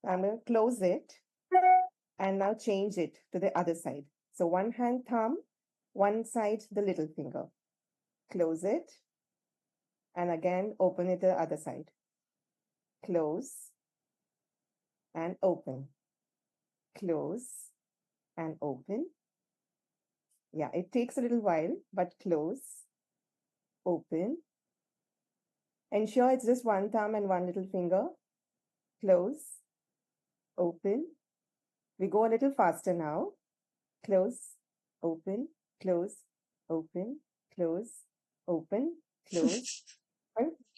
I'm going to close it and now change it to the other side. So one hand thumb, one side the little finger. Close it and again open it to the other side. Close and open. Close and open. Yeah, it takes a little while, but close, open. Ensure it's just one thumb and one little finger. Close, open. We go a little faster now. Close, open, close, open, close, open, close.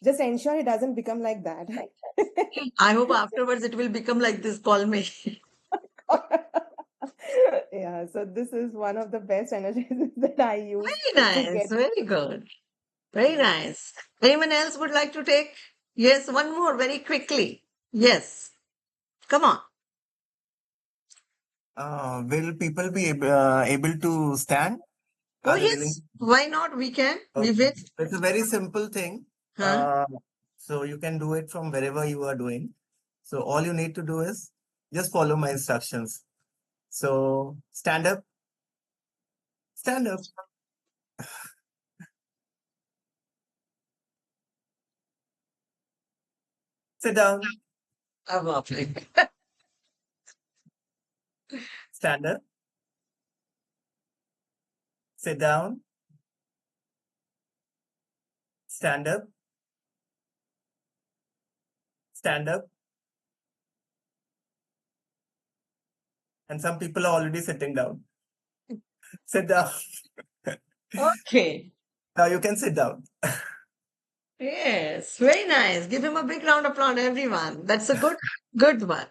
Just ensure it doesn't become like that. I hope afterwards it will become like this. Call me. Yeah, so this is one of the best energizers that I use Very to nice. get. Very good. Very nice. Anyone else would like to take? Yes, one more very quickly. Yes. Come on. Will people be able to stand? Oh, Are they willing? yes. Why not? We can. We will. It's a very simple thing. Huh? So you can do it from wherever you are doing. So all you need to do is just follow my instructions. So stand up, stand up, sit down, Lovely. stand up, sit down, stand up, stand up. And some people are already sitting down. Sit down. Okay. Now you can sit down. Yes. Very nice. Give him a big round of applause, everyone. That's a good one.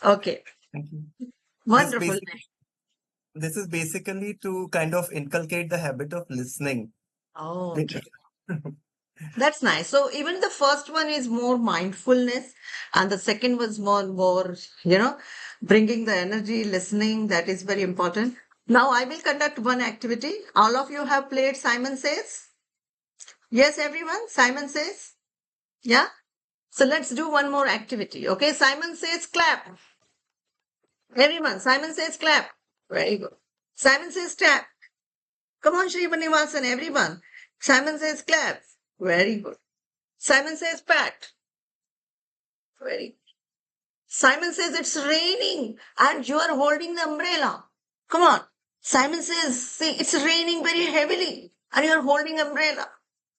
Okay. Thank you. Wonderful. This is basically to kind of inculcate the habit of listening. Oh, okay. That's nice. So even the first one is more mindfulness, and the second was more, bringing the energy, listening. That is very important. Now I will conduct one activity. All of you have played Simon Says? Yes, everyone? Simon Says? Yeah? So let's do one more activity. Okay, Simon Says clap. Everyone, Simon Says clap. Very good. Simon Says tap. Come on, Shri Nivasan, everyone. Simon Says clap. Very good. Simon Says pat. Very good. Simon says it's raining and you are holding the umbrella. Come on. Simon says, see, it's raining very heavily and you are holding umbrella.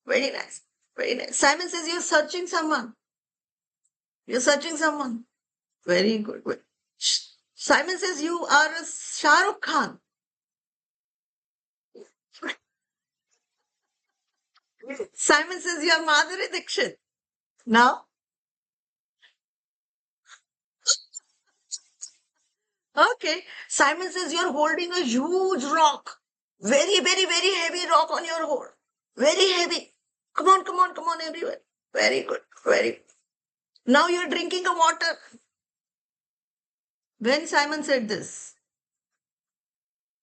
Very nice. Very nice. Simon says you're searching someone. You're searching someone. Very good. Simon says you are a Shah Rukh Khan. Simon says you are Madhuri Dixit. Now, okay. Simon says you're holding a huge rock. Very, very, very heavy rock on your hold. Very heavy. Come on, everyone. Very good. Very good. Now you're drinking a water. When Simon said this,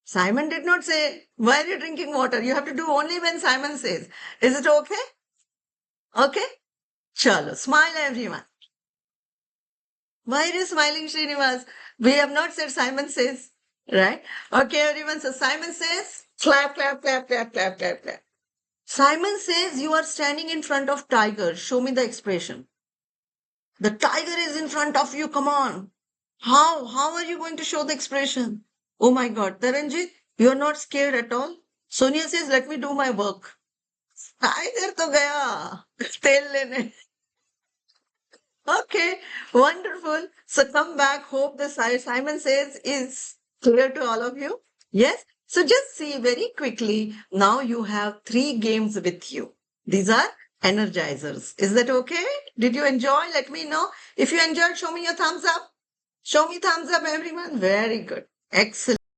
Simon did not say, why are you drinking water? You have to do only when Simon says. Is it okay? Okay? Chalo. Smile, everyone. Why are you smiling, Srinivas? We have not said Simon says. Right? Okay, everyone. So Simon says, clap, clap, clap, clap, clap, clap, clap. Simon says you are standing in front of tiger. Show me the expression. The tiger is in front of you. Come on. How are you going to show the expression? Oh my God. Taranjit, you are not scared at all? Sonia says, let me do my work. Tiger to gaya. Tel lene. Okay, wonderful. So come back. Hope the Simon says is clear to all of you. Yes. So just see very quickly. Now you have 3 games with you. These are energizers. Is that okay? Did you enjoy? Let me know. If you enjoyed, show me your thumbs up. Show me thumbs up, everyone. Very good. Excellent.